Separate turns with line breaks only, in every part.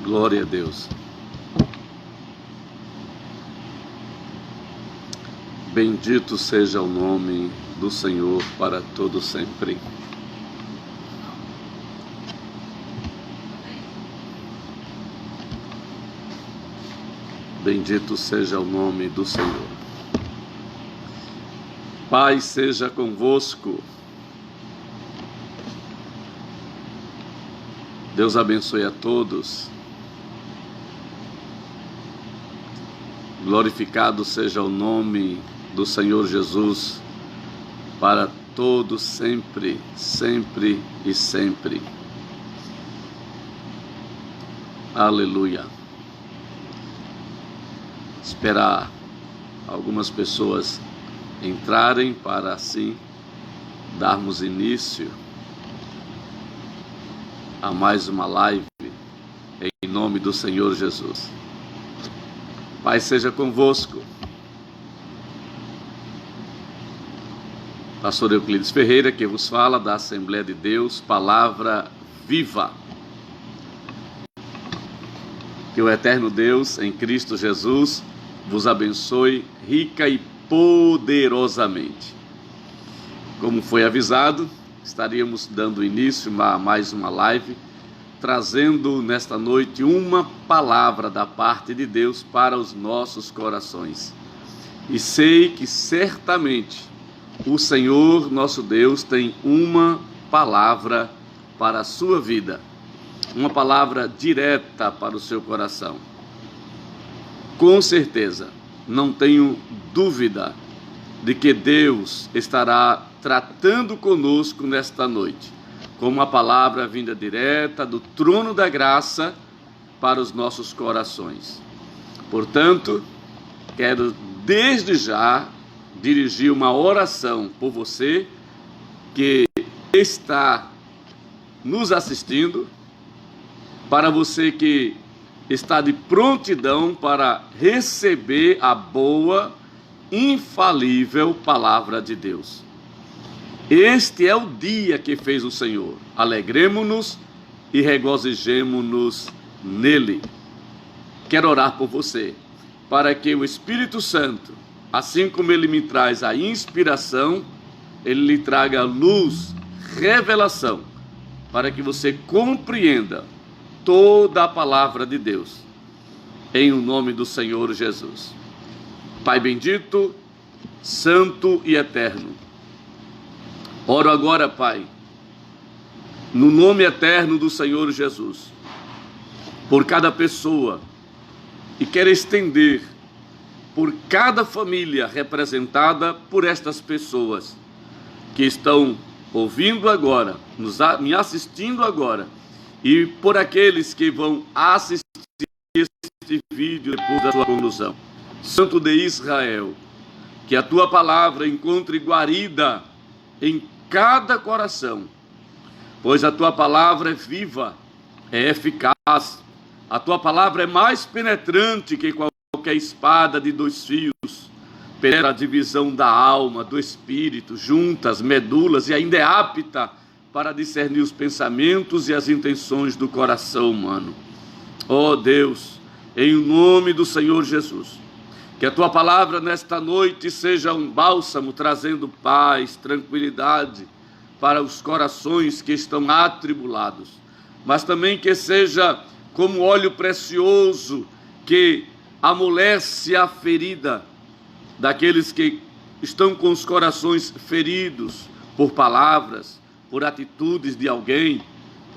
Glória a Deus. Bendito seja o nome do Senhor para todo sempre. Bendito seja o nome do Senhor. Pai seja convosco. Deus abençoe a todos. Glorificado seja o nome do Senhor Jesus para todos sempre, sempre e sempre. Aleluia. Esperar algumas pessoas entrarem para assim darmos início a mais uma live em nome do Senhor Jesus. Pai seja convosco. Pastor Euclides Ferreira, que vos fala da Assembleia de Deus, Palavra Viva. Que o eterno Deus, em Cristo Jesus, vos abençoe rica e poderosamente. Como foi avisado, estaríamos dando início a mais uma live, trazendo nesta noite uma palavra da parte de Deus para os nossos corações. E sei que certamente o Senhor nosso Deus tem uma palavra para a sua vida, uma palavra direta para o seu coração. Com certeza, não tenho dúvida de que Deus estará tratando conosco nesta noite, com uma palavra vinda direta do trono da graça para os nossos corações. Portanto, quero desde já dirigir uma oração por você que está nos assistindo, para você que está de prontidão para receber a boa, infalível palavra de Deus. Este é o dia que fez o Senhor. Alegremo-nos e regozijemo-nos nele. Quero orar por você, para que o Espírito Santo, assim como ele me traz a inspiração, ele lhe traga luz, revelação, para que você compreenda toda a palavra de Deus, em o nome do Senhor Jesus. Pai bendito, santo e eterno, oro agora, Pai, no nome eterno do Senhor Jesus, por cada pessoa, e quero estender por cada família representada por estas pessoas que estão ouvindo agora, me assistindo agora, e por aqueles que vão assistir este vídeo depois da sua conclusão. Santo de Israel, que a tua palavra encontre guarida em cada coração, pois a tua palavra é viva, é eficaz, a tua palavra é mais penetrante que qualquer espada de 2 fios, penetra a divisão da alma, do espírito, juntas, medulas, e ainda é apta para discernir os pensamentos e as intenções do coração humano. Ó Deus, em nome do Senhor Jesus, que a tua palavra nesta noite seja um bálsamo, trazendo paz, tranquilidade para os corações que estão atribulados, mas também que seja como óleo precioso que amolece a ferida daqueles que estão com os corações feridos por palavras, por atitudes de alguém.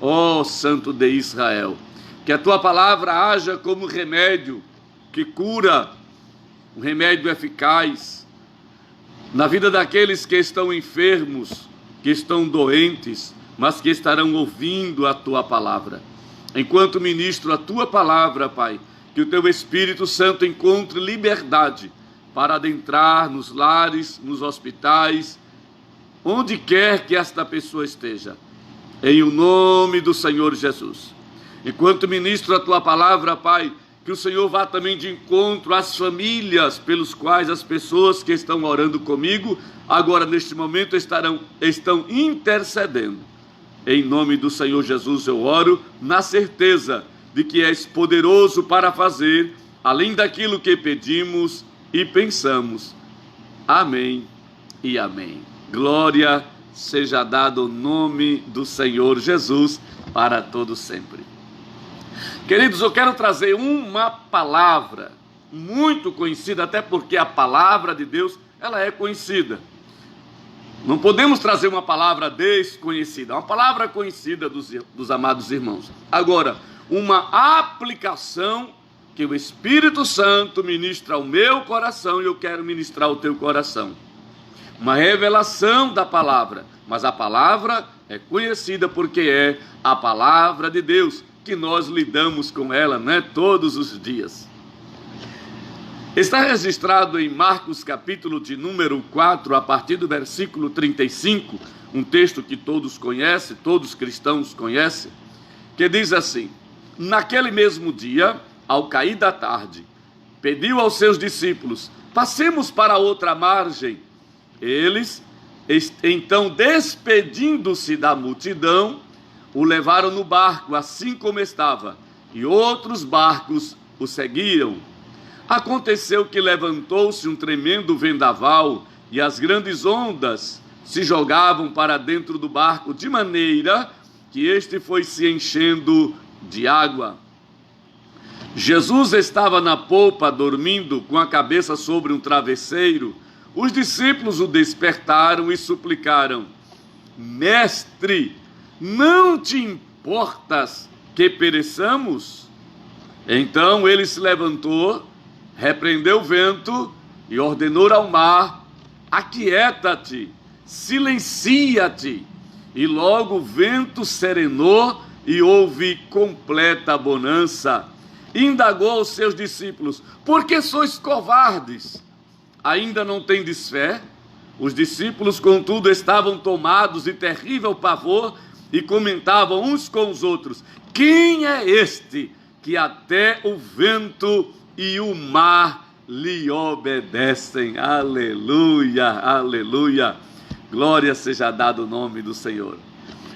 Ó Santo de Israel, que a tua palavra haja como remédio que cura, um remédio eficaz na vida daqueles que estão enfermos, que estão doentes, mas que estarão ouvindo a tua palavra. Enquanto ministro a tua palavra, Pai, que o teu Espírito Santo encontre liberdade para adentrar nos lares, nos hospitais, onde quer que esta pessoa esteja, em o nome do Senhor Jesus. Enquanto ministro a tua palavra, Pai, que o Senhor vá também de encontro às famílias pelos quais as pessoas que estão orando comigo, agora neste momento estão intercedendo. Em nome do Senhor Jesus eu oro, na certeza de que és poderoso para fazer além daquilo que pedimos e pensamos. Amém e amém. Glória seja dado o nome do Senhor Jesus para todos sempre. Queridos, eu quero trazer uma palavra muito conhecida, até porque a palavra de Deus, ela é conhecida. Não podemos trazer uma palavra desconhecida, uma palavra conhecida dos amados irmãos. Agora, uma aplicação que o Espírito Santo ministra ao meu coração e eu quero ministrar ao teu coração. Uma revelação da palavra, mas a palavra é conhecida porque é a palavra de Deus, que nós lidamos com ela, né, todos os dias. Está registrado em Marcos capítulo de número 4, a partir do versículo 35, um texto que todos conhecem, todos cristãos conhecem, que diz assim: naquele mesmo dia, ao cair da tarde, pediu aos seus discípulos: passemos para outra margem. Eles, então, despedindo-se da multidão, o levaram no barco, assim como estava, e outros barcos o seguiam. Aconteceu que levantou-se um tremendo vendaval, e as grandes ondas se jogavam para dentro do barco, de maneira que este foi se enchendo de água. Jesus estava na polpa, dormindo, com a cabeça sobre um travesseiro. Os discípulos o despertaram e suplicaram: Mestre, não te importas que pereçamos? Então ele se levantou, repreendeu o vento e ordenou ao mar: aquieta-te, silencia-te. E logo o vento serenou e houve completa bonança. Indagou aos seus discípulos: por que sois covardes? Ainda não tendes fé? Os discípulos, contudo, estavam tomados de terrível pavor e comentavam uns com os outros: quem é este que até o vento e o mar lhe obedecem? Aleluia, aleluia. Glória seja dado o nome do Senhor.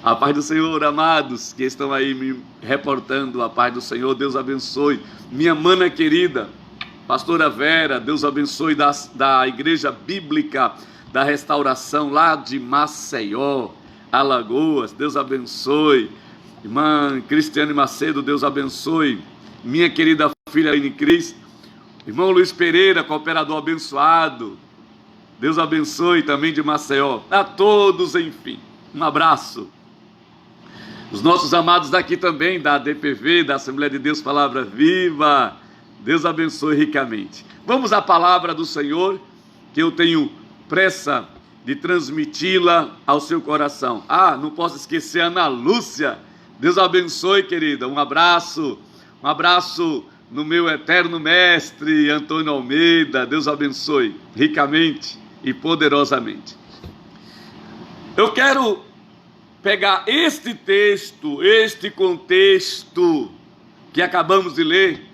A paz do Senhor, amados, que estão aí me reportando, a paz do Senhor, Deus abençoe. Minha mana querida, pastora Vera, Deus abençoe da Igreja Bíblica da Restauração, lá de Maceió, Alagoas, Deus abençoe. Irmã Cristiane Macedo, Deus abençoe. Minha querida filha Aline Cris, irmão Luiz Pereira, cooperador abençoado, Deus abençoe também de Maceió. A todos, enfim, um abraço. Os nossos amados daqui também, da DPV, da Assembleia de Deus Palavra Viva, Deus abençoe ricamente. Vamos à palavra do Senhor, que eu tenho pressa de transmiti-la ao seu coração. Não posso esquecer a Ana Lúcia. Deus abençoe, querida. Um abraço no meu eterno mestre Antônio Almeida. Deus abençoe ricamente e poderosamente. Eu quero pegar este texto, este contexto que acabamos de ler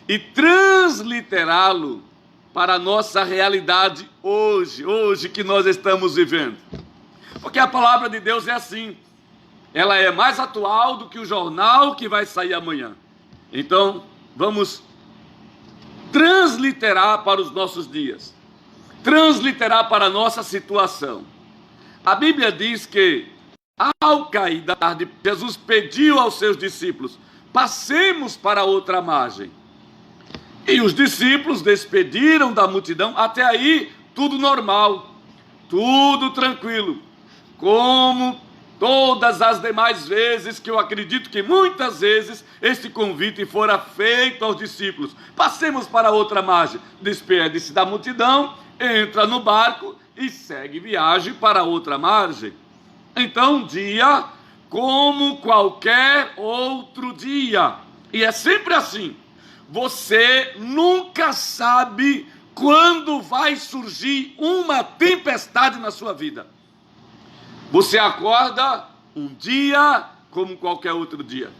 e transliterá-lo para a nossa realidade hoje que nós estamos vivendo. Porque a palavra de Deus é assim, ela é mais atual do que o jornal que vai sair amanhã. Então, vamos transliterar para os nossos dias, transliterar para a nossa situação. A Bíblia diz que, ao cair da tarde, Jesus pediu aos seus discípulos: passemos para outra margem. E os discípulos despediram da multidão. Até aí, tudo normal, tudo tranquilo, como todas as demais vezes que eu acredito que muitas vezes este convite fora feito aos discípulos: passemos para outra margem. Despede-se da multidão, entra no barco e segue viagem para outra margem. Então, um dia como qualquer outro dia, e é sempre assim. Você nunca sabe quando vai surgir uma tempestade na sua vida. Você acorda um dia como qualquer outro dia.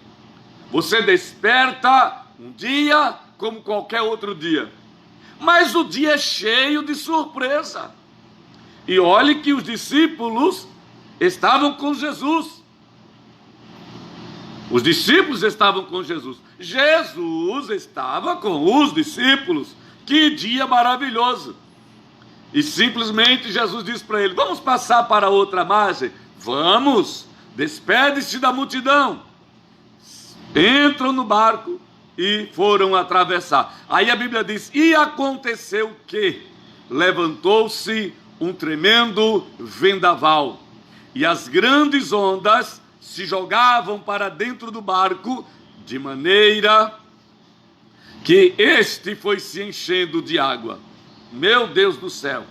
Você desperta um dia como qualquer outro dia. Mas o dia é cheio de surpresa. E olhe que os discípulos estavam com Jesus. Os discípulos estavam com Jesus. Jesus estava com os discípulos. Que dia maravilhoso! E simplesmente Jesus disse para ele: vamos passar para outra margem? Vamos! Despede-se da multidão. Entram no barco e foram atravessar. Aí a Bíblia diz: e aconteceu que levantou-se um tremendo vendaval, e as grandes ondas se jogavam para dentro do barco, de maneira que este foi se enchendo de água. Meu Deus do céu!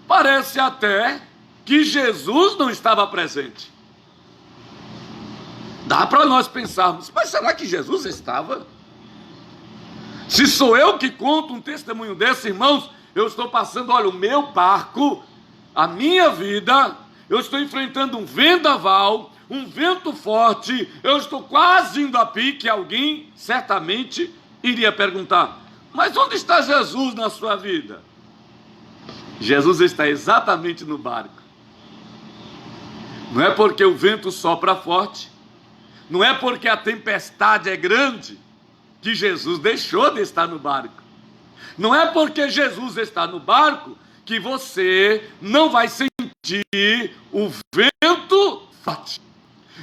Parece até que Jesus não estava presente. Dá para nós pensarmos, mas será que Jesus estava? Se sou eu que conto um testemunho desse, irmãos, eu estou passando, olha, o meu barco, a minha vida, eu estou enfrentando um vendaval, um vento forte, eu estou quase indo a pique. Alguém certamente iria perguntar: mas onde está Jesus na sua vida? Jesus está exatamente no barco. Não é porque o vento sopra forte, não é porque a tempestade é grande, que Jesus deixou de estar no barco. Não é porque Jesus está no barco que você não vai sentir o vento forte.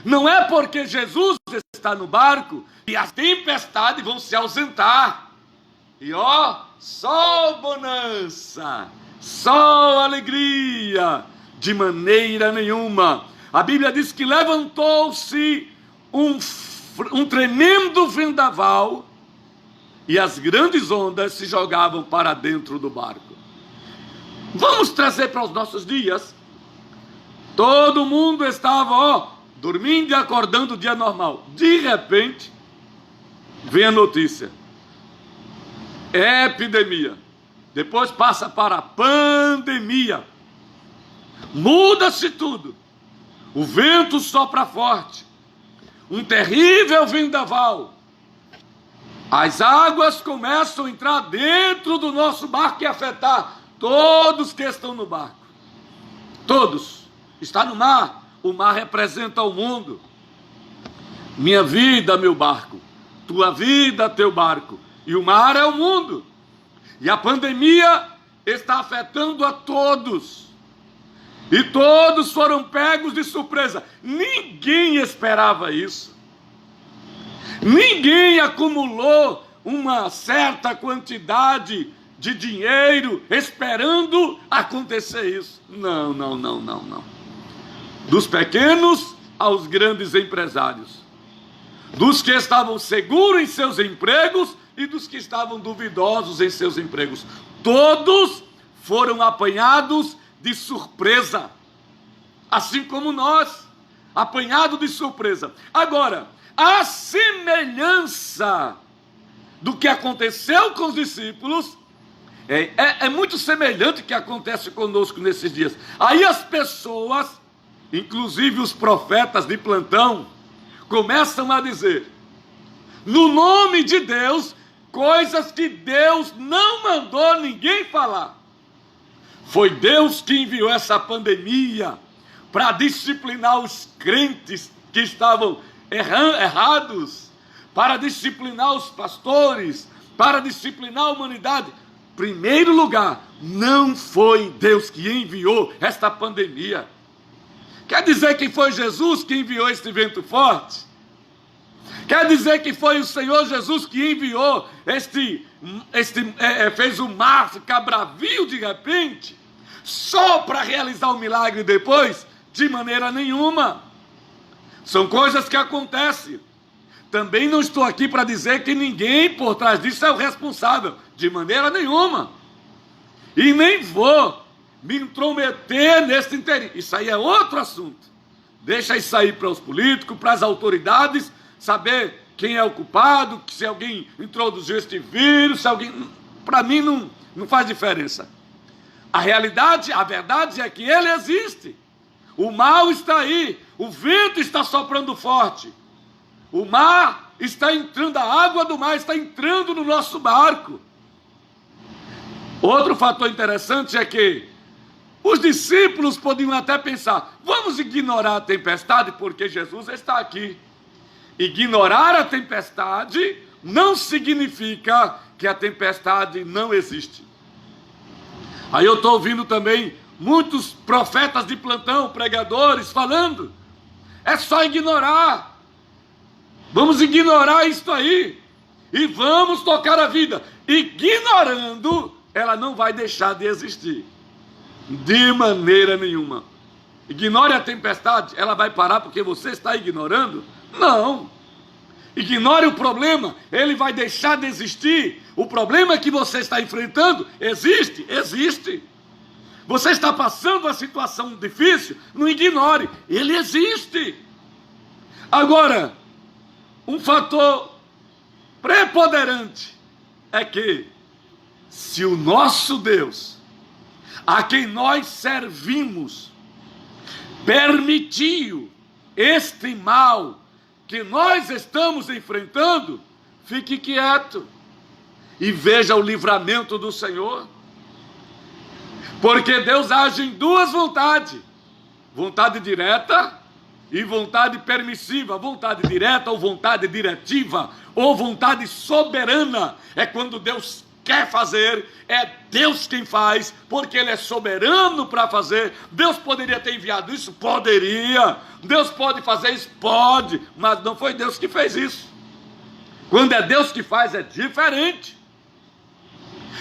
Não é porque Jesus está no barco que as tempestades vão se ausentar. E ó, só bonança, só alegria, de maneira nenhuma. A Bíblia diz que levantou-se um tremendo vendaval e as grandes ondas se jogavam para dentro do barco. Vamos trazer para os nossos dias. Todo mundo estava, dormindo e acordando, dia normal. De repente, vem a notícia: epidemia. Depois passa para a pandemia. Muda-se tudo. O vento sopra forte. Um terrível vendaval. As águas começam a entrar dentro do nosso barco e afetar todos que estão no barco. Todos. Está no mar. O mar representa o mundo. Minha vida, meu barco. Tua vida, teu barco. E o mar é o mundo. E a pandemia está afetando a todos. E todos foram pegos de surpresa. Ninguém esperava isso. Ninguém acumulou uma certa quantidade de dinheiro esperando acontecer isso. Não. Dos pequenos aos grandes empresários. Dos que estavam seguros em seus empregos e dos que estavam duvidosos em seus empregos. Todos foram apanhados de surpresa. Assim como nós, apanhados de surpresa. Agora, a semelhança do que aconteceu com os discípulos é muito semelhante ao que acontece conosco nesses dias. Aí as pessoas, inclusive os profetas de plantão, começam a dizer, no nome de Deus, coisas que Deus não mandou ninguém falar. Foi Deus que enviou essa pandemia para disciplinar os crentes que estavam errados, para disciplinar os pastores, para disciplinar a humanidade. Em primeiro lugar, não foi Deus que enviou esta pandemia. Quer dizer que foi Jesus que enviou este vento forte? Quer dizer que foi o Senhor Jesus que enviou fez o mar ficar bravio de repente, só para realizar o milagre depois? De maneira nenhuma. São coisas que acontecem. Também não estou aqui para dizer que ninguém por trás disso é o responsável. De maneira nenhuma. E nem vou me intrometer nesse interesse. Isso aí é outro assunto. Deixa isso aí para os políticos, para as autoridades, saber quem é o culpado, se alguém introduziu este vírus, se alguém... Para mim não faz diferença. A realidade, a verdade é que ele existe. O mal está aí, o vento está soprando forte. O mar está entrando, a água do mar está entrando no nosso barco. Outro fator interessante é que os discípulos podiam até pensar, vamos ignorar a tempestade porque Jesus está aqui. Ignorar a tempestade não significa que a tempestade não existe. Aí eu estou ouvindo também muitos profetas de plantão, pregadores, falando: é só ignorar. Vamos ignorar isso aí e vamos tocar a vida. Ignorando, ela não vai deixar de existir. De maneira nenhuma. Ignore a tempestade, ela vai parar porque você está ignorando? Não. Ignore o problema, ele vai deixar de existir. O problema que você está enfrentando existe, existe. Você está passando uma situação difícil, não ignore, ele existe. Agora, um fator preponderante é que, se o nosso Deus, a quem nós servimos, permitiu este mal que nós estamos enfrentando, fique quieto e veja o livramento do Senhor. Porque Deus age em duas vontades: vontade direta e vontade permissiva. Vontade direta ou vontade diretiva, ou vontade soberana, é quando Deus quer fazer, é Deus quem faz, porque Ele é soberano para fazer. Deus poderia ter enviado isso? Poderia. Deus pode fazer isso? Pode, mas não foi Deus que fez isso. Quando é Deus que faz, é diferente.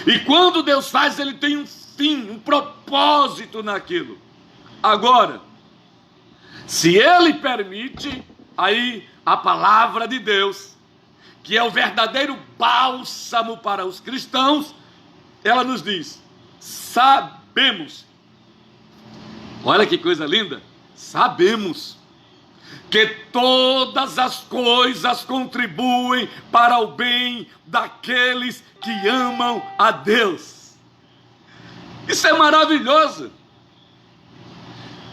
E quando Deus faz, Ele tem um fim, um propósito naquilo. Agora, se Ele permite, aí a palavra de Deus, que é o verdadeiro bálsamo para os cristãos, ela nos diz: sabemos. Olha que coisa linda. Sabemos que todas as coisas contribuem para o bem daqueles que amam a Deus. Isso é maravilhoso.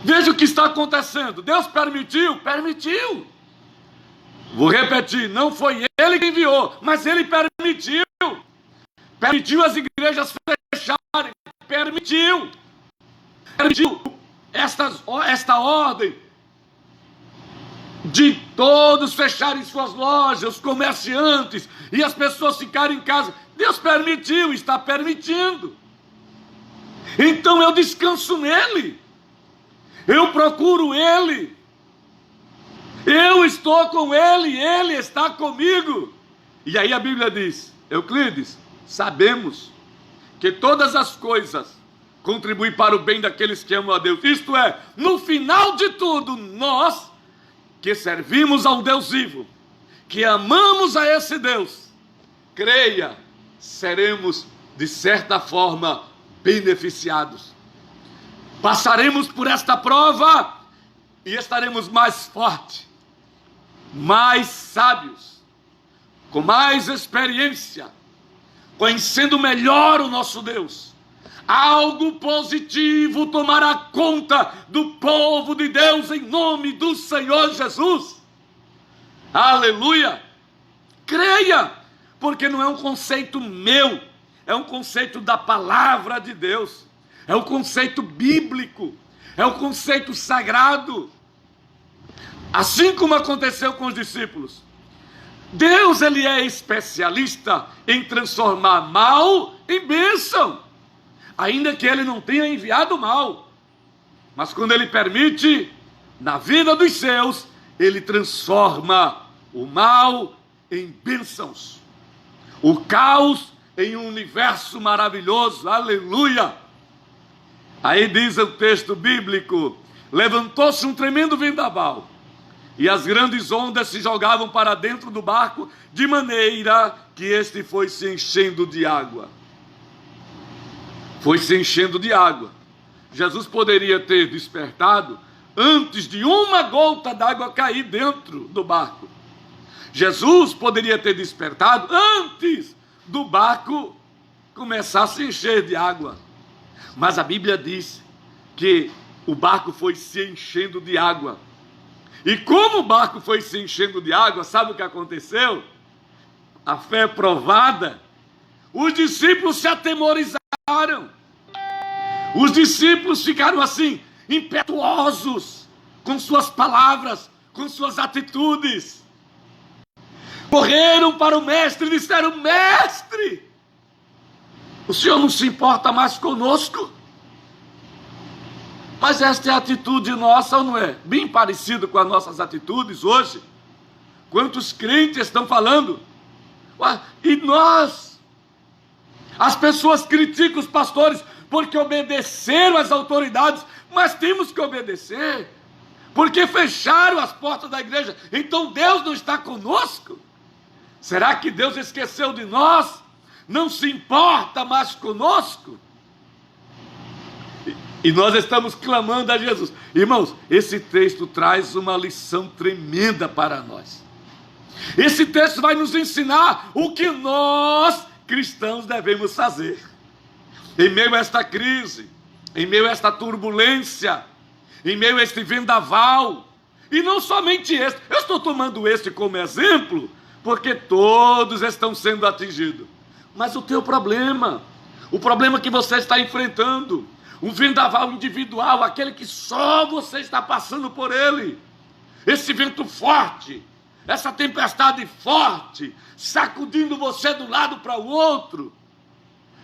Veja o que está acontecendo. Deus permitiu? Permitiu. Vou repetir, não foi Ele que enviou, mas Ele permitiu. Permitiu as igrejas fecharem. Permitiu esta ordem de todos fecharem suas lojas, os comerciantes, e as pessoas ficarem em casa. Deus permitiu, está permitindo. Então eu descanso nele, eu procuro Ele, eu estou com Ele, Ele está comigo. E aí a Bíblia diz: Euclides, sabemos que todas as coisas contribuem para o bem daqueles que amam a Deus. Isto é, no final de tudo, nós que servimos ao Deus vivo, que amamos a esse Deus, creia, seremos de certa forma beneficiados. Passaremos por esta prova e estaremos mais fortes, mais sábios, com mais experiência, conhecendo melhor o nosso Deus. Algo positivo tomará conta do povo de Deus em nome do Senhor Jesus. Aleluia! Creia, porque não é um conceito meu, é um conceito da palavra de Deus, é um conceito bíblico, é um conceito sagrado. Assim como aconteceu com os discípulos, Deus, Ele é especialista em transformar mal em bênção, ainda que Ele não tenha enviado mal. Mas quando Ele permite, na vida dos seus, Ele transforma o mal em bênçãos, o caos em um universo maravilhoso. Aleluia! Aí diz o texto bíblico: levantou-se um tremendo vendaval, e as grandes ondas se jogavam para dentro do barco, de maneira que este foi se enchendo de água. Foi se enchendo de água. Jesus poderia ter despertado antes de uma gota d'água cair dentro do barco. Jesus poderia ter despertado antes do barco começar a se encher de água. Mas a Bíblia diz que o barco foi se enchendo de água. E como o barco foi se enchendo de água, sabe o que aconteceu? A fé provada. Os discípulos se atemorizaram. Os discípulos ficaram assim, impetuosos, com suas palavras, com suas atitudes. correram para o mestre e disseram: mestre, o Senhor não se importa mais conosco? Mas esta é a atitude nossa, ou não é? Bem parecido com as nossas atitudes hoje. Quantos crentes estão falando? E nós? As pessoas criticam os pastores porque obedeceram às autoridades, mas temos que obedecer, porque fecharam as portas da igreja. Então Deus não está conosco? Será que Deus esqueceu de nós? Não se importa mais conosco? E nós estamos clamando a Jesus. Irmãos, esse texto traz uma lição tremenda para nós. Esse texto vai nos ensinar o que nós, cristãos, devemos fazer. Em meio a esta crise, em meio a esta turbulência, em meio a este vendaval, e não somente este, eu estou tomando este como exemplo, porque todos estão sendo atingidos. Mas o teu problema, o problema que você está enfrentando, um vendaval individual, aquele que só você está passando por ele, esse vento forte, essa tempestade forte, sacudindo você de um lado para o outro,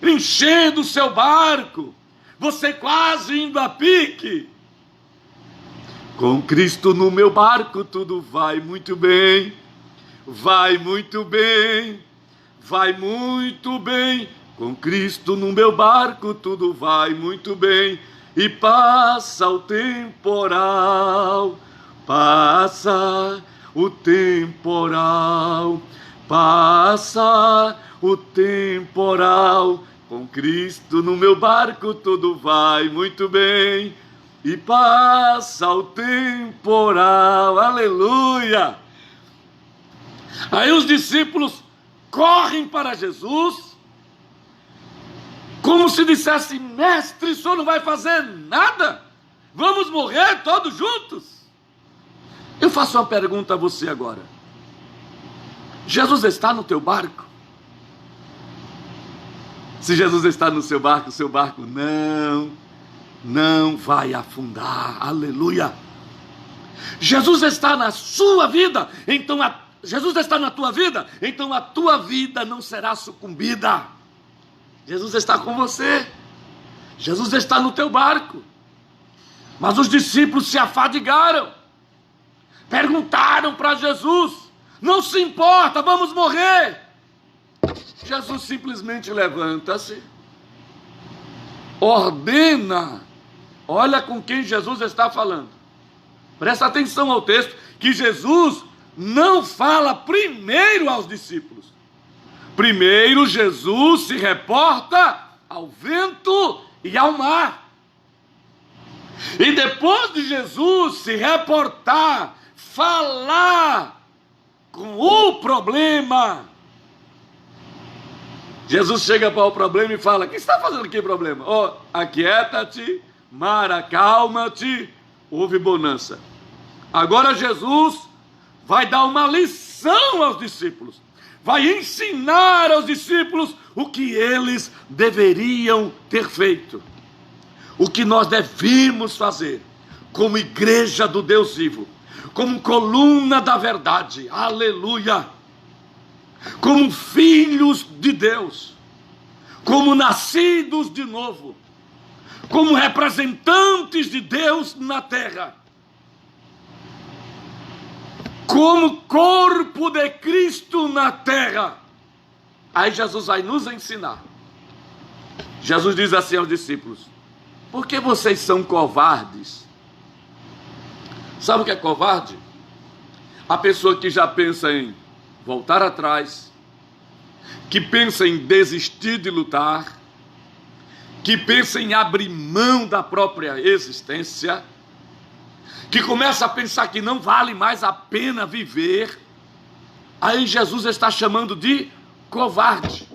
enchendo o seu barco, você quase indo a pique. Com Cristo no meu barco tudo vai muito bem, vai muito bem, vai muito bem. Com Cristo no meu barco tudo vai muito bem. E passa o temporal, passa o temporal, passa o temporal. Com Cristo no meu barco tudo vai muito bem. E passa o temporal, aleluia. Aí os discípulos correm para Jesus, como se dissesse: mestre, o senhor não vai fazer nada? Vamos morrer todos juntos? Eu faço uma pergunta a você agora. Jesus está no teu barco? Se Jesus está no seu barco não vai afundar, aleluia. Jesus está na sua vida, então Jesus está na tua vida, então a tua vida não será sucumbida. Jesus está com você, Jesus está no teu barco. Mas os discípulos se afadigaram, perguntaram para Jesus: não se importa, vamos morrer. Jesus simplesmente levanta-se, ordena. Olha com quem Jesus está falando. Presta atenção ao texto, que Jesus não fala primeiro aos discípulos. Primeiro Jesus se reporta ao vento e ao mar. E depois de Jesus se reportar, falar com o problema, Jesus chega para o problema e fala: o que está fazendo aqui, problema? Aquieta-te, mar, acalma-te, houve bonança. Agora Jesus vai dar uma lição aos discípulos, vai ensinar aos discípulos o que eles deveriam ter feito, o que nós devemos fazer como igreja do Deus vivo, como coluna da verdade, aleluia, como filhos de Deus, como nascidos de novo, como representantes de Deus na terra, como corpo de Cristo na terra. Aí Jesus vai nos ensinar. Jesus diz assim aos discípulos: por que vocês são covardes? Sabe o que é covarde? A pessoa que já pensa em voltar atrás, que pensa em desistir de lutar, que pensa em abrir mão da própria existência, que começa a pensar que não vale mais a pena viver. Aí Jesus está chamando de covarde.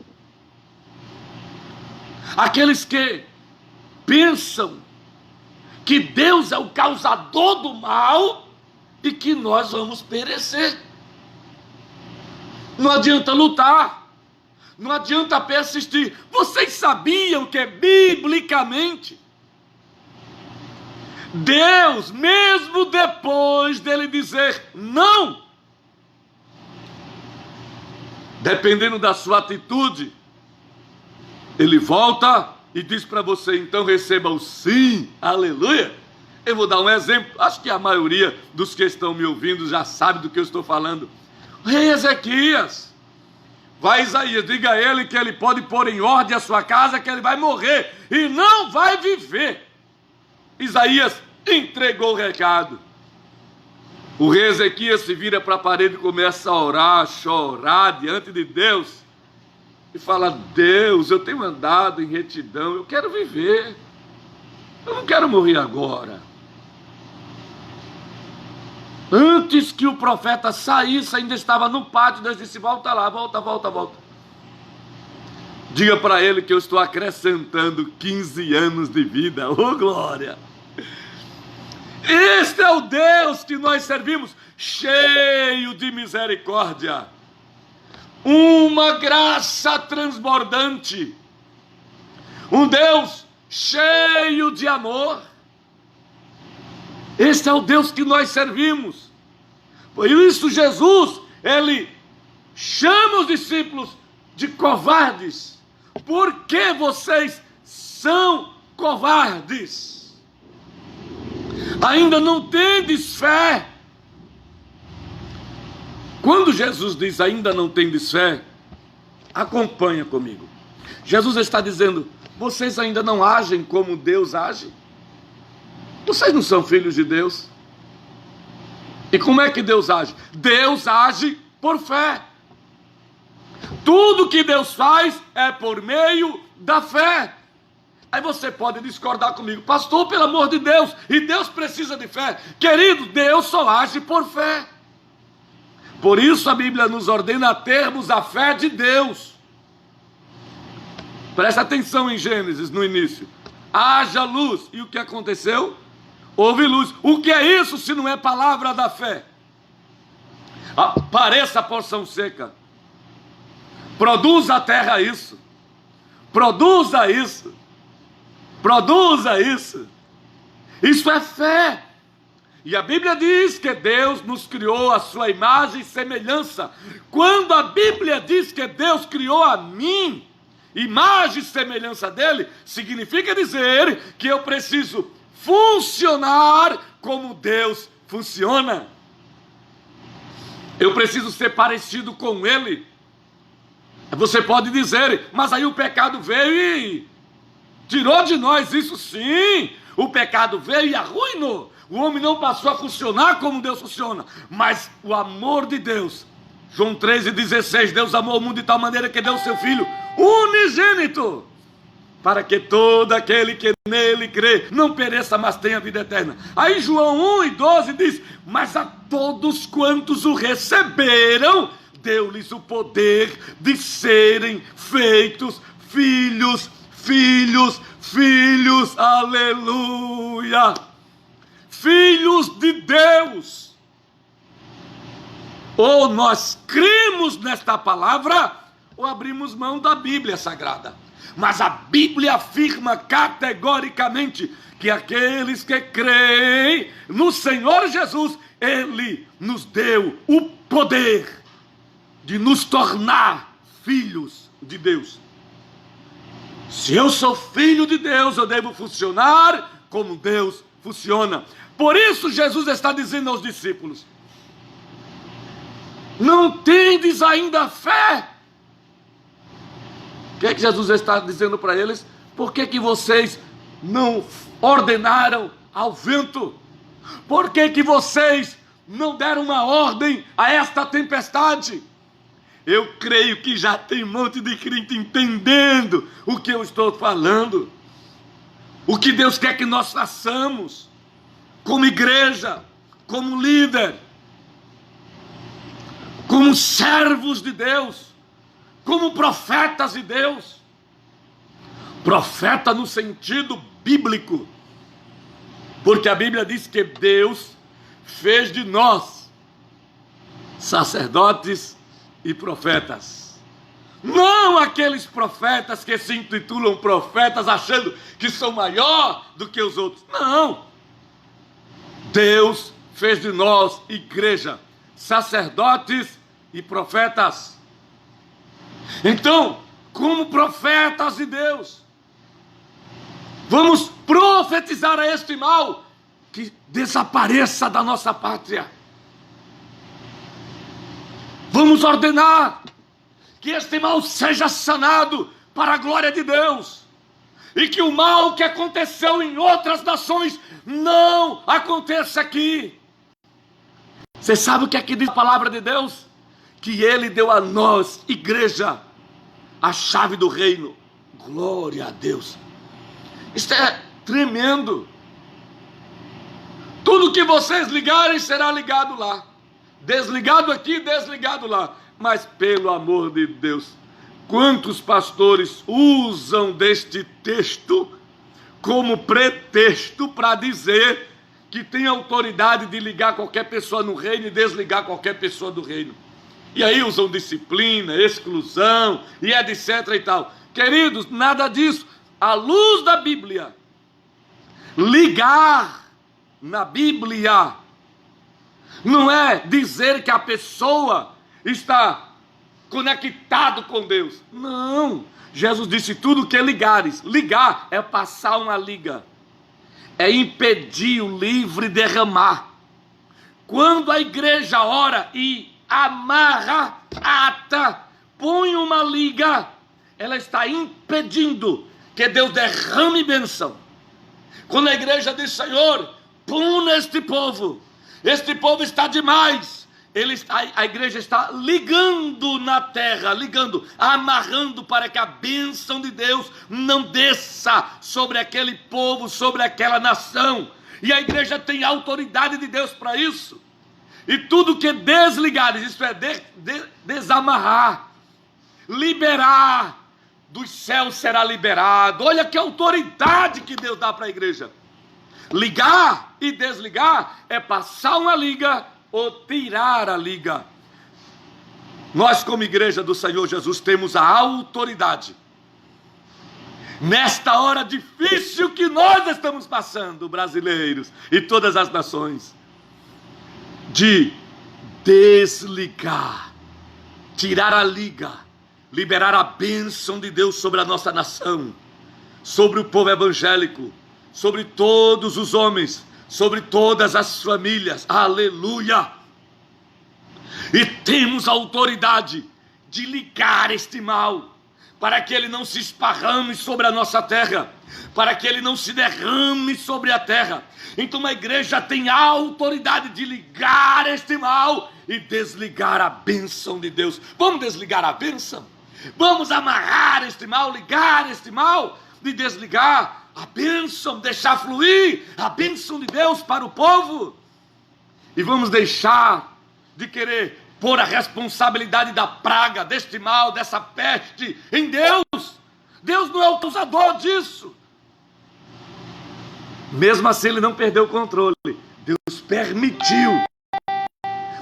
Aqueles que pensam que Deus é o causador do mal e que nós vamos perecer. Não adianta lutar, não adianta persistir. Vocês sabiam que biblicamente Deus, mesmo depois dele dizer não, dependendo da sua atitude, ele volta e diz para você, então receba o sim, aleluia. Eu vou dar um exemplo, acho que a maioria dos que estão me ouvindo já sabe do que eu estou falando. O rei Ezequias, vai Isaías, diga a ele que ele pode pôr em ordem a sua casa, que ele vai morrer e não vai viver. Isaías entregou o recado. O rei Ezequias se vira para a parede e começa a orar, a chorar diante de Deus. E fala, Deus, eu tenho andado em retidão, eu quero viver. Eu não quero morrer agora. Antes que o profeta saísse, ainda estava no pátio, Deus disse, volta lá, volta. Diga para ele que eu estou acrescentando 15 anos de vida. Oh, glória! Este é o Deus que nós servimos, cheio de misericórdia. Uma graça transbordante. Um Deus cheio de amor. Este é o Deus que nós servimos. Por isso Jesus, ele chama os discípulos de covardes. Por que vocês são covardes? Ainda não tendes fé. Quando Jesus diz ainda não tendes fé, acompanha comigo. Jesus está dizendo, vocês ainda não agem como Deus age? Vocês não são filhos de Deus? E como é que Deus age? Deus age por fé. Tudo que Deus faz é por meio da fé. Aí você pode discordar comigo, pastor, pelo amor de Deus, e Deus precisa de fé. Querido, Deus só age por fé. Por isso a Bíblia nos ordena a termos a fé de Deus. Presta atenção em Gênesis, no início. Haja luz. E o que aconteceu? Houve luz. O que é isso se não é palavra da fé? Apareça a porção seca. Produza a terra isso. Produza isso. Produza isso. Isso é fé. E a Bíblia diz que Deus nos criou a sua imagem e semelhança. Quando a Bíblia diz que Deus criou a mim, imagem e semelhança dele, significa dizer que eu preciso funcionar como Deus funciona. Eu preciso ser parecido com ele. Você pode dizer, mas aí o pecado veio e tirou de nós isso. Sim, o pecado veio e arruinou. O homem não passou a funcionar como Deus funciona, mas o amor de Deus, João 3,16, Deus amou o mundo de tal maneira que deu o seu Filho unigênito, para que todo aquele que nele crê não pereça, mas tenha vida eterna. Aí João 1,12 diz, mas a todos quantos o receberam, deu-lhes o poder de serem feitos filhos, aleluia, filhos de Deus. Ou nós cremos nesta palavra, ou abrimos mão da Bíblia Sagrada. Mas a Bíblia afirma categoricamente que aqueles que creem no Senhor Jesus, Ele nos deu o poder de nos tornar filhos de Deus. Se eu sou filho de Deus, eu devo funcionar como Deus funciona. Por isso Jesus está dizendo aos discípulos, não tendes ainda fé? O que é que Jesus está dizendo para eles? Por que vocês não ordenaram ao vento? Por que vocês não deram uma ordem a esta tempestade? Eu creio que já tem um monte de crente entendendo o que eu estou falando. O que Deus quer que nós façamos, como igreja, como líder, como servos de Deus, como profetas de Deus. Profeta no sentido bíblico, porque a Bíblia diz que Deus fez de nós sacerdotes e profetas. Não aqueles profetas que se intitulam profetas achando que são maior do que os outros. Não. Deus fez de nós igreja, sacerdotes e profetas. Então, como profetas de Deus, vamos profetizar a este mal que desapareça da nossa pátria. Vamos ordenar que este mal seja sanado para a glória de Deus, e que o mal que aconteceu em outras nações não aconteça aqui. Você sabe o que é que diz a palavra de Deus? Que Ele deu a nós, igreja, a chave do reino. Glória a Deus. Isto é tremendo. Tudo que vocês ligarem será ligado lá. Desligado aqui, desligado lá. Mas pelo amor de Deus, quantos pastores usam deste texto como pretexto para dizer que tem autoridade de ligar qualquer pessoa no reino e desligar qualquer pessoa do reino. E aí usam disciplina, exclusão e etc e tal. Queridos, nada disso. À luz da Bíblia, ligar na Bíblia não é dizer que a pessoa está conectado com Deus. Não. Jesus disse: tudo que ligares. Ligar é passar uma liga, é impedir o livre derramar. Quando a igreja ora e amarra, ata, põe uma liga, ela está impedindo que Deus derrame bênção. Quando a igreja diz: Senhor, puna este povo está demais, a igreja está ligando na terra, amarrando para que a bênção de Deus não desça sobre aquele povo, sobre aquela nação. E a igreja tem autoridade de Deus para isso. E tudo que desligares, isso é desamarrar, liberar, dos céus será liberado. Olha que autoridade que Deus dá para a igreja. Ligar e desligar é passar uma liga ou tirar a liga. Nós, como igreja do Senhor Jesus, temos a autoridade, nesta hora difícil que nós estamos passando, brasileiros e todas as nações, de desligar, tirar a liga, liberar a bênção de Deus sobre a nossa nação, sobre o povo evangélico, sobre todos os homens, sobre todas as famílias. Aleluia! E temos a autoridade de ligar este mal, para que ele não se esparrame sobre a nossa terra, para que ele não se derrame sobre a terra. Então a igreja tem a autoridade de ligar este mal e desligar a bênção de Deus. Vamos desligar a bênção? Vamos amarrar este mal, ligar este mal e desligar a bênção, deixar fluir a bênção de Deus para o povo. E vamos deixar de querer pôr a responsabilidade da praga, deste mal, dessa peste em Deus. Deus não é o causador disso. Mesmo assim, ele não perdeu o controle. Deus permitiu.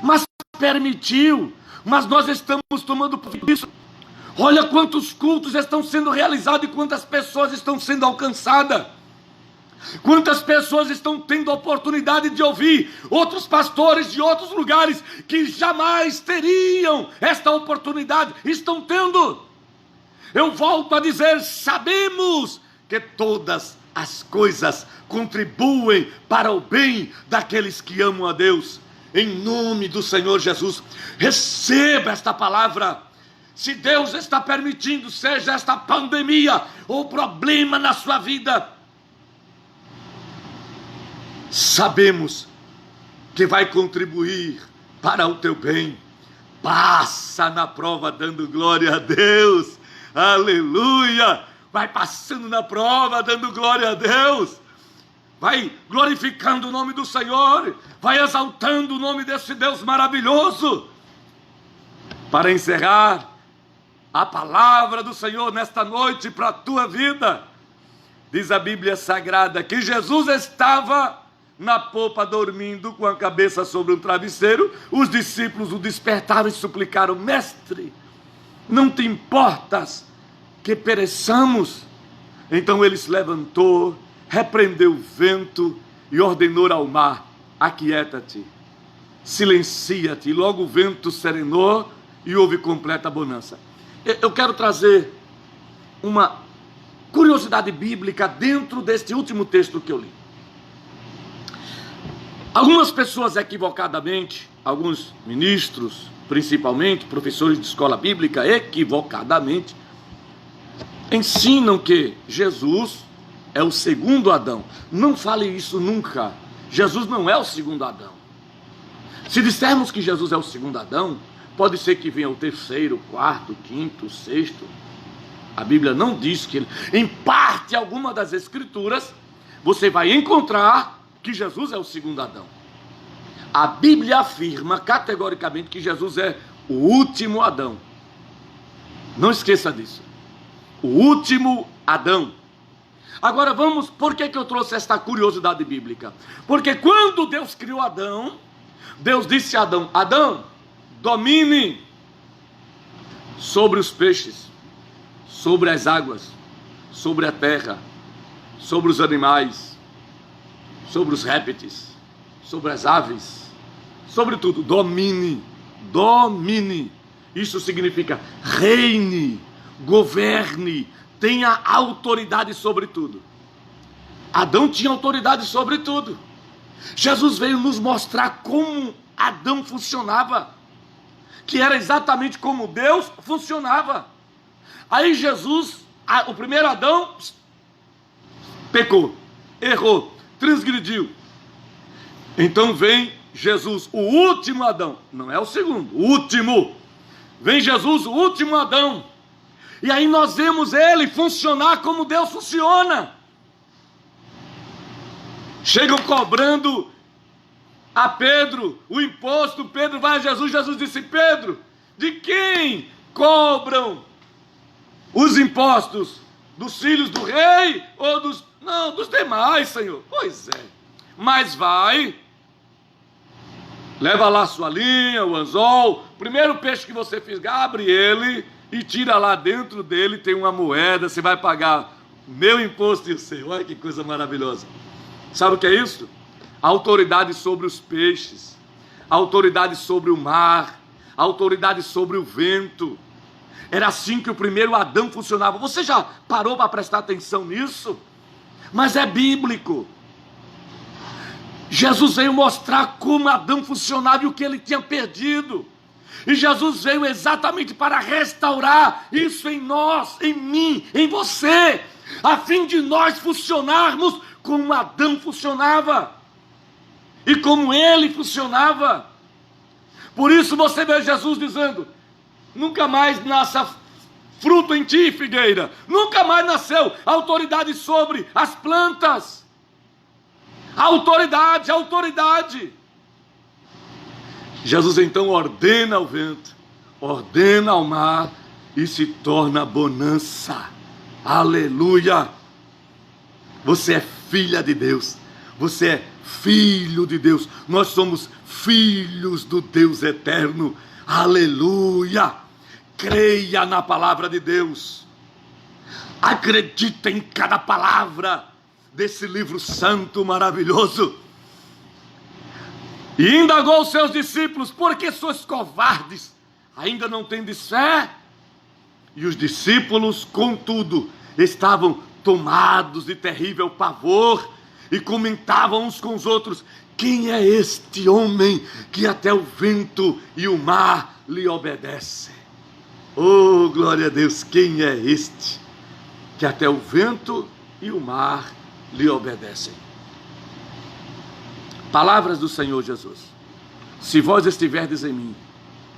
Mas nós estamos tomando isso. Olha quantos cultos estão sendo realizados e quantas pessoas estão sendo alcançadas. Quantas pessoas estão tendo a oportunidade de ouvir outros pastores de outros lugares que jamais teriam esta oportunidade, estão tendo. Eu volto a dizer, sabemos que todas as coisas contribuem para o bem daqueles que amam a Deus. Em nome do Senhor Jesus, receba esta palavra. Se Deus está permitindo, seja esta pandemia ou problema na sua vida, sabemos que vai contribuir para o teu bem. Passa na prova dando glória a Deus. Aleluia! Vai passando na prova dando glória a Deus. Vai glorificando o nome do Senhor. Vai exaltando o nome desse Deus maravilhoso. Para encerrar, a palavra do Senhor nesta noite para a tua vida. Diz a Bíblia Sagrada que Jesus estava na popa dormindo com a cabeça sobre um travesseiro. Os discípulos o despertaram e suplicaram: mestre, não te importas que pereçamos? Então ele se levantou, repreendeu o vento e ordenou ao mar: aquieta-te, silencia-te. E logo o vento serenou e houve completa bonança. Eu quero trazer uma curiosidade bíblica dentro deste último texto que eu li. Algumas pessoas equivocadamente, alguns ministros, principalmente professores de escola bíblica, equivocadamente, ensinam que Jesus é o segundo Adão. Não fale isso nunca. Jesus não é o segundo Adão. Se dissermos que Jesus é o segundo Adão, pode ser que venha o terceiro, quarto, quinto, sexto. A Bíblia não diz que ele... Em parte, alguma das escrituras, você vai encontrar que Jesus é o segundo Adão. A Bíblia afirma categoricamente que Jesus é o último Adão. Não esqueça disso. O último Adão. Agora vamos, por que eu trouxe esta curiosidade bíblica? Porque quando Deus criou Adão, Deus disse a Adão: Adão, domine sobre os peixes, sobre as águas, sobre a terra, sobre os animais, sobre os répteis, sobre as aves, sobre tudo. Domine, domine. Isso significa reine, governe, tenha autoridade sobre tudo. Adão tinha autoridade sobre tudo. Jesus veio nos mostrar como Adão funcionava, que era exatamente como Deus funcionava. Aí Jesus, o primeiro Adão, pecou, errou, transgrediu. Então vem Jesus, o último Adão, não é o segundo, o último. Vem Jesus, o último Adão. E aí nós vemos ele funcionar como Deus funciona. Chegam cobrando a Pedro o imposto. Pedro vai a Jesus. Jesus disse: Pedro, de quem cobram os impostos? Dos filhos do rei ou dos... Não, dos demais, Senhor. Pois é. Mas vai, leva lá a sua linha, o anzol. Primeiro peixe que você fizer, abre ele e tira lá dentro dele, tem uma moeda. Você vai pagar meu imposto e o seu. Olha que coisa maravilhosa. Sabe o que é isso? A autoridade sobre os peixes, a autoridade sobre o mar, a autoridade sobre o vento. Era assim que o primeiro Adão funcionava. Você já parou para prestar atenção nisso? Mas é bíblico. Jesus veio mostrar como Adão funcionava e o que ele tinha perdido. E Jesus veio exatamente para restaurar isso em nós, em mim, em você, a fim de nós funcionarmos como Adão funcionava e como ele funcionava. Por isso você vê Jesus dizendo: nunca mais nasça fruto em ti, figueira. Nunca mais nasceu autoridade sobre as plantas. Autoridade, autoridade. Jesus então ordena ao vento, ordena ao mar e se torna bonança. Aleluia! Você é filha de Deus, você é filho de Deus, nós somos filhos do Deus eterno. Aleluia! Creia na palavra de Deus, acredita em cada palavra desse livro santo, maravilhoso. E indagou os seus discípulos: por que sois covardes? Ainda não tendes fé? E os discípulos, contudo, estavam tomados de terrível pavor e comentavam uns com os outros: quem é este homem que até o vento e o mar lhe obedecem? Oh, glória a Deus! Quem é este que até o vento e o mar lhe obedecem? Palavras do Senhor Jesus: se vós estiverdes em mim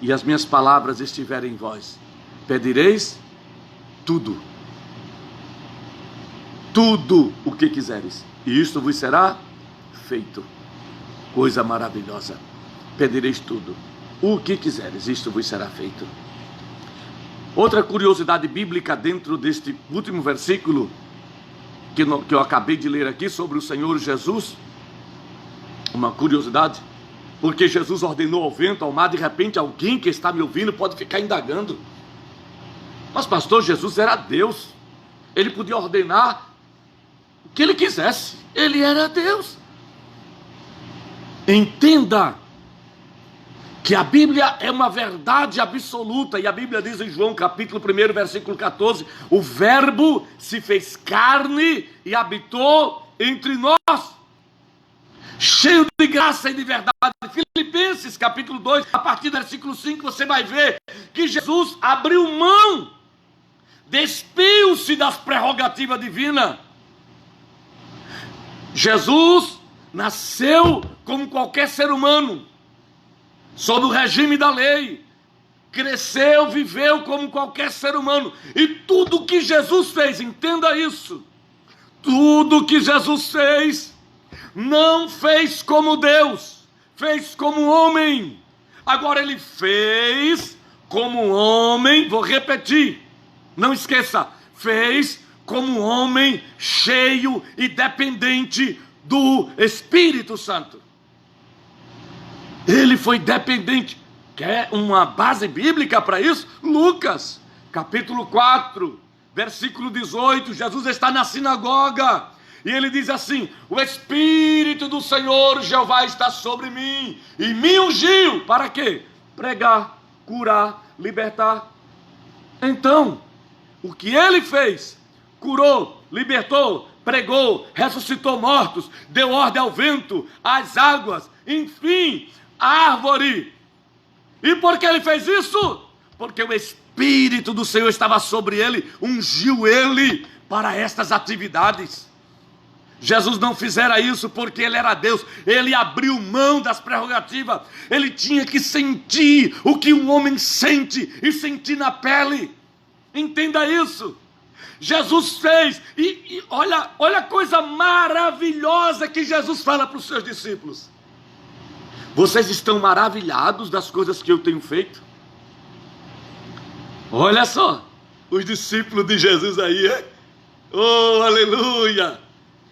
e as minhas palavras estiverem em vós, pedireis tudo o que quiseres, e isto vos será feito. Coisa maravilhosa. Pedireis tudo o que quiseres, isto vos será feito. Outra curiosidade bíblica dentro deste último versículo que eu acabei de ler aqui sobre o Senhor Jesus. Uma curiosidade, porque Jesus ordenou ao vento, ao mar. De repente alguém que está me ouvindo pode ficar indagando: mas pastor, Jesus era Deus, ele podia ordenar o que ele quisesse, ele era Deus. Entenda que a Bíblia é uma verdade absoluta, e a Bíblia diz em João capítulo 1, versículo 14, o verbo se fez carne e habitou entre nós, cheio de graça e de verdade. Filipenses capítulo 2, a partir do versículo 5, você vai ver que Jesus abriu mão, despiu-se das prerrogativas divinas. Jesus nasceu como qualquer ser humano, sob o regime da lei, cresceu, viveu como qualquer ser humano, e tudo que Jesus fez, entenda isso, tudo que Jesus fez, não fez como Deus, fez como homem. Agora ele fez como homem, vou repetir, não esqueça, fez como homem cheio e dependente do Espírito Santo. Ele foi dependente. Quer uma base bíblica para isso? Lucas, capítulo 4, versículo 18. Jesus está na sinagoga e ele diz assim: o Espírito do Senhor Jeová está sobre mim e me ungiu. Para quê? Pregar, curar, libertar. Então, o que ele fez? Curou, libertou, pregou, ressuscitou mortos, deu ordem ao vento, às águas, enfim, árvore. E por que ele fez isso? Porque o Espírito do Senhor estava sobre ele, ungiu ele para estas atividades. Jesus não fizera isso porque ele era Deus, ele abriu mão das prerrogativas, ele tinha que sentir o que um homem sente e sentir na pele. Entenda isso. Jesus fez, e olha a coisa maravilhosa que Jesus fala para os seus discípulos. Vocês estão maravilhados das coisas que eu tenho feito? Olha só, os discípulos de Jesus aí, oh, aleluia!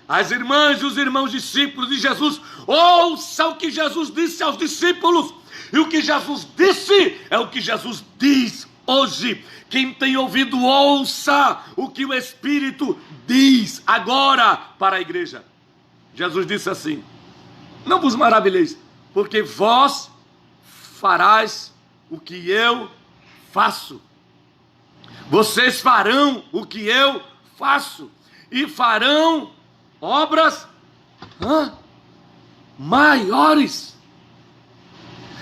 As irmãs e os irmãos discípulos de Jesus, ouçam o que Jesus disse aos discípulos, e o que Jesus disse é o que Jesus diz hoje. Quem tem ouvido, ouça o que o Espírito diz agora para a igreja. Jesus disse assim: não vos maravilheis, porque vós farás o que eu faço. Vocês farão o que eu faço, e farão obras maiores.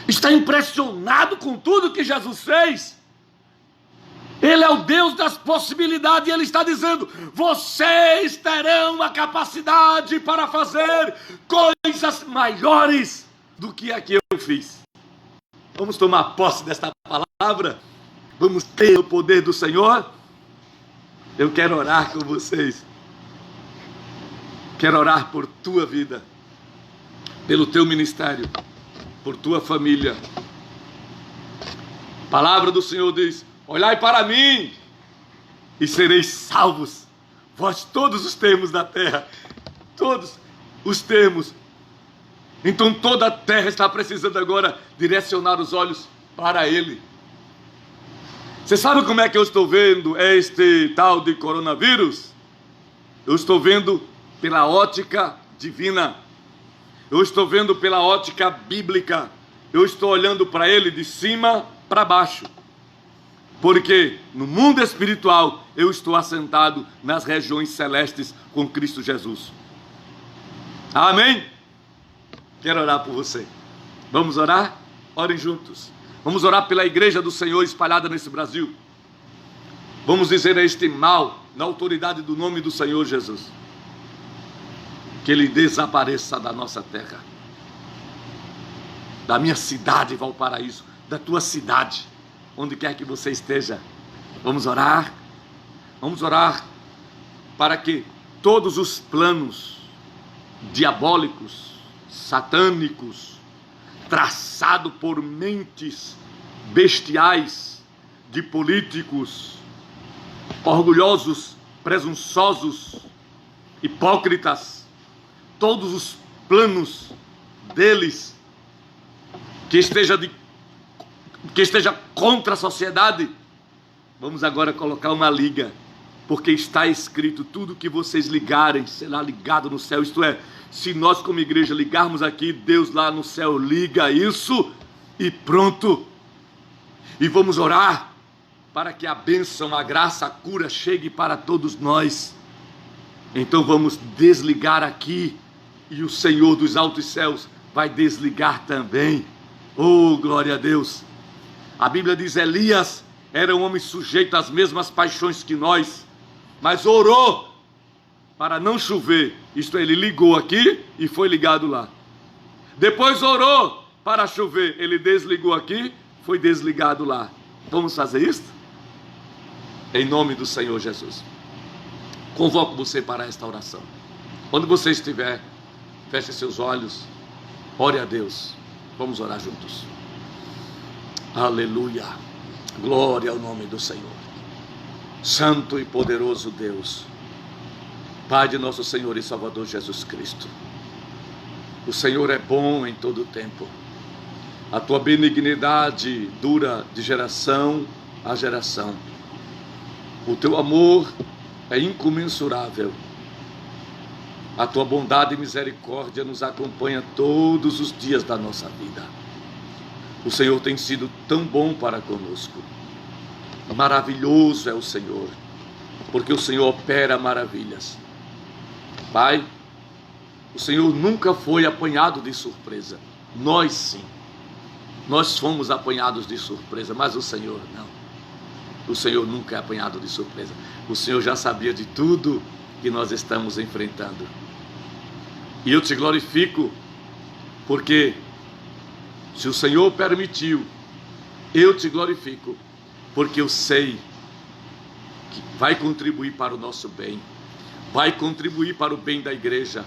Está impressionado com tudo que Jesus fez? Ele é o Deus das possibilidades, e ele está dizendo: vocês terão a capacidade para fazer coisas maiores do que a que eu fiz. Vamos tomar posse desta palavra? Vamos ter o poder do Senhor? Eu quero orar com vocês. Quero orar por tua vida, pelo teu ministério, por tua família. A palavra do Senhor diz: olhai para mim e sereis salvos, vós todos os termos da terra, todos os termos. Então toda a terra está precisando agora direcionar os olhos para Ele. Você sabe como é que eu estou vendo este tal de coronavírus? Eu estou vendo pela ótica divina, eu estou vendo pela ótica bíblica, eu estou olhando para ele de cima para baixo, porque no mundo espiritual eu estou assentado nas regiões celestes com Cristo Jesus. Amém? Quero orar por você. Vamos orar? Orem juntos. Vamos orar pela igreja do Senhor espalhada nesse Brasil. Vamos dizer a este mal, na autoridade do nome do Senhor Jesus, que ele desapareça da nossa terra, da minha cidade, Valparaíso, da tua cidade, onde quer que você esteja. Vamos orar para que todos os planos diabólicos, satânicos, traçados por mentes bestiais de políticos orgulhosos, presunçosos, hipócritas, todos os planos deles que esteja contra a sociedade, vamos agora colocar uma liga, porque está escrito: tudo que vocês ligarem será ligado no céu. Isto é, se nós como igreja ligarmos aqui, Deus lá no céu liga isso, e pronto. E vamos orar para que a bênção, a graça, a cura chegue para todos nós. Então vamos desligar aqui e o Senhor dos altos céus vai desligar também. Oh, glória a Deus! A Bíblia diz: Elias era um homem sujeito às mesmas paixões que nós, mas orou para não chover. Isto é, ele ligou aqui e foi ligado lá. Depois orou para chover, ele desligou aqui, foi desligado lá. Vamos fazer isso? Em nome do Senhor Jesus. Convoco você para esta oração. Onde você estiver, feche seus olhos, ore a Deus. Vamos orar juntos. Aleluia. Glória ao nome do Senhor. Santo e poderoso Deus, Pai de nosso Senhor e Salvador Jesus Cristo. O Senhor é bom em todo o tempo. A tua benignidade dura de geração a geração. O teu amor é incomensurável. A tua bondade e misericórdia nos acompanha todos os dias da nossa vida. O Senhor tem sido tão bom para conosco. Maravilhoso é o Senhor, porque o Senhor opera maravilhas. Pai, o Senhor nunca foi apanhado de surpresa. Nós sim. Nós fomos apanhados de surpresa, mas o Senhor não. O Senhor nunca é apanhado de surpresa. O Senhor já sabia de tudo que nós estamos enfrentando. E eu te glorifico, porque se o Senhor permitiu, eu te glorifico, porque eu sei que vai contribuir para o nosso bem, vai contribuir para o bem da igreja,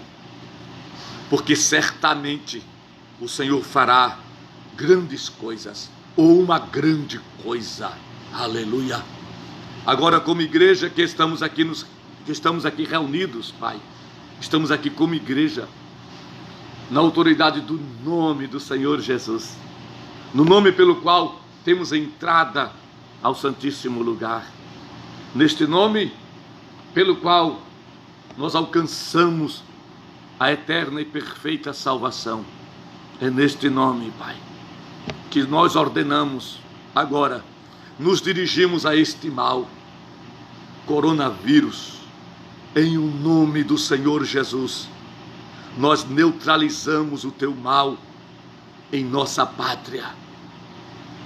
porque certamente o Senhor fará grandes coisas, ou uma grande coisa. Aleluia. Agora, como igreja que estamos aqui reunidos, Pai, estamos aqui como igreja, na autoridade do nome do Senhor Jesus, no nome pelo qual temos entrada ao Santíssimo Lugar, neste nome pelo qual nós alcançamos a eterna e perfeita salvação. É neste nome, Pai, que nós ordenamos agora, nos dirigimos a este mal, coronavírus, em o nome do Senhor Jesus. Nós neutralizamos o teu mal em nossa pátria.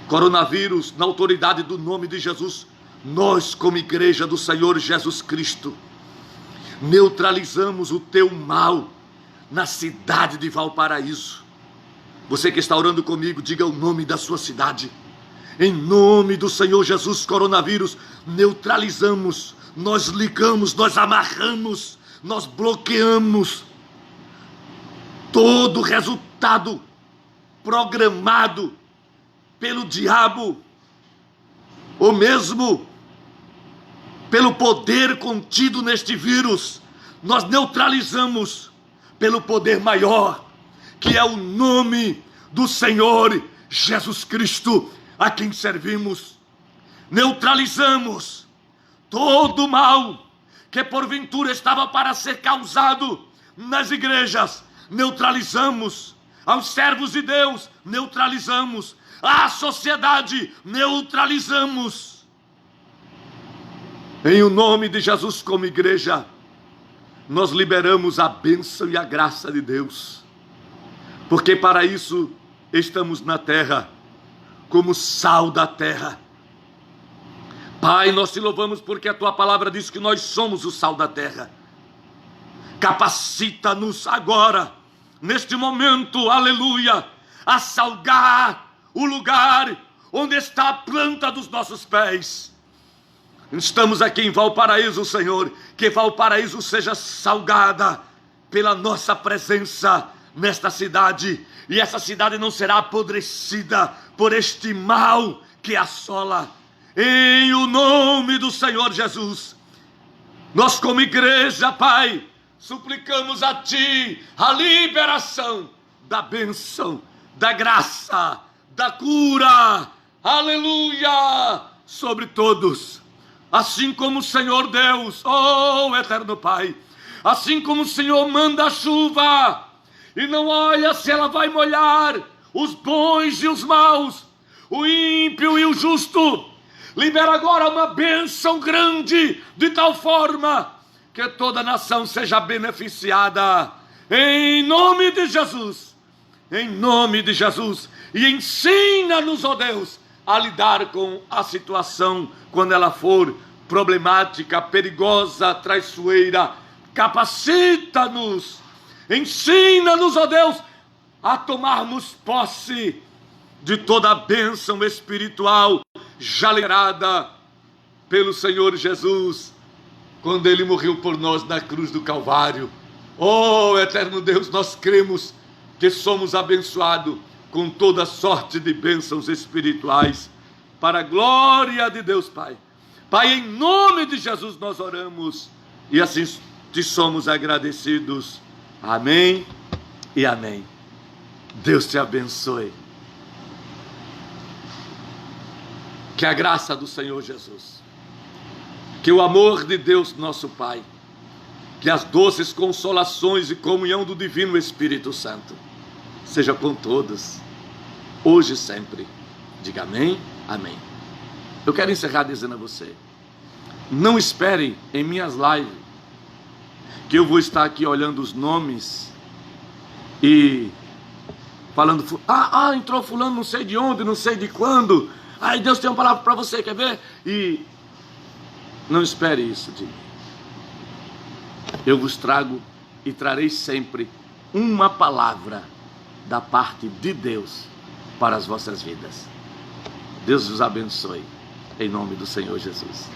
Coronavírus, na autoridade do nome de Jesus, nós, como igreja do Senhor Jesus Cristo, neutralizamos o teu mal na cidade de Valparaíso. Você que está orando comigo, diga o nome da sua cidade. Em nome do Senhor Jesus, coronavírus, neutralizamos, nós ligamos, nós amarramos, nós bloqueamos todo resultado programado pelo diabo, ou mesmo pelo poder contido neste vírus. Nós neutralizamos pelo poder maior, que é o nome do Senhor Jesus Cristo, a quem servimos. Neutralizamos todo o mal que porventura estava para ser causado nas igrejas. Neutralizamos aos servos de Deus, neutralizamos a sociedade, neutralizamos. Em o nome de Jesus, como igreja, nós liberamos a bênção e a graça de Deus, porque para isso estamos na terra, como sal da terra. Pai, nós te louvamos porque a tua palavra diz que nós somos o sal da terra. Capacita-nos agora, neste momento, aleluia, a salgar o lugar onde está a planta dos nossos pés. Estamos aqui em Valparaíso, Senhor, que Valparaíso seja salgada pela nossa presença nesta cidade, e essa cidade não será apodrecida por este mal que assola. Em o nome do Senhor Jesus, nós como igreja, Pai, suplicamos a Ti a liberação da bênção, da graça, da cura, aleluia, sobre todos. Assim como o Senhor Deus, oh eterno Pai, assim como o Senhor manda a chuva, e não olha se ela vai molhar os bons e os maus, o ímpio e o justo. Libera agora uma bênção grande, de tal forma que toda a nação seja beneficiada. Em nome de Jesus. Em nome de Jesus. E ensina-nos, ó Deus, a lidar com a situação quando ela for problemática, perigosa, traiçoeira. Capacita-nos. Ensina-nos, ó Deus, a tomarmos posse de toda a bênção espiritual já liberada pelo Senhor Jesus, quando Ele morreu por nós na cruz do Calvário. Oh, eterno Deus, nós cremos que somos abençoados com toda sorte de bênçãos espirituais, para a glória de Deus, Pai. Pai, em nome de Jesus nós oramos, e assim te somos agradecidos. Amém e amém. Deus te abençoe. Que a graça do Senhor Jesus, que o amor de Deus nosso Pai, que as doces consolações e comunhão do Divino Espírito Santo seja com todos, hoje e sempre. Diga amém, amém. Eu quero encerrar dizendo a você, não espere em minhas lives que eu vou estar aqui olhando os nomes e falando, entrou fulano não sei de onde, não sei de quando. Ai, Deus tem uma palavra para você, quer ver? E não espere isso de mim. Eu vos trago e trarei sempre uma palavra da parte de Deus para as vossas vidas. Deus vos abençoe, em nome do Senhor Jesus.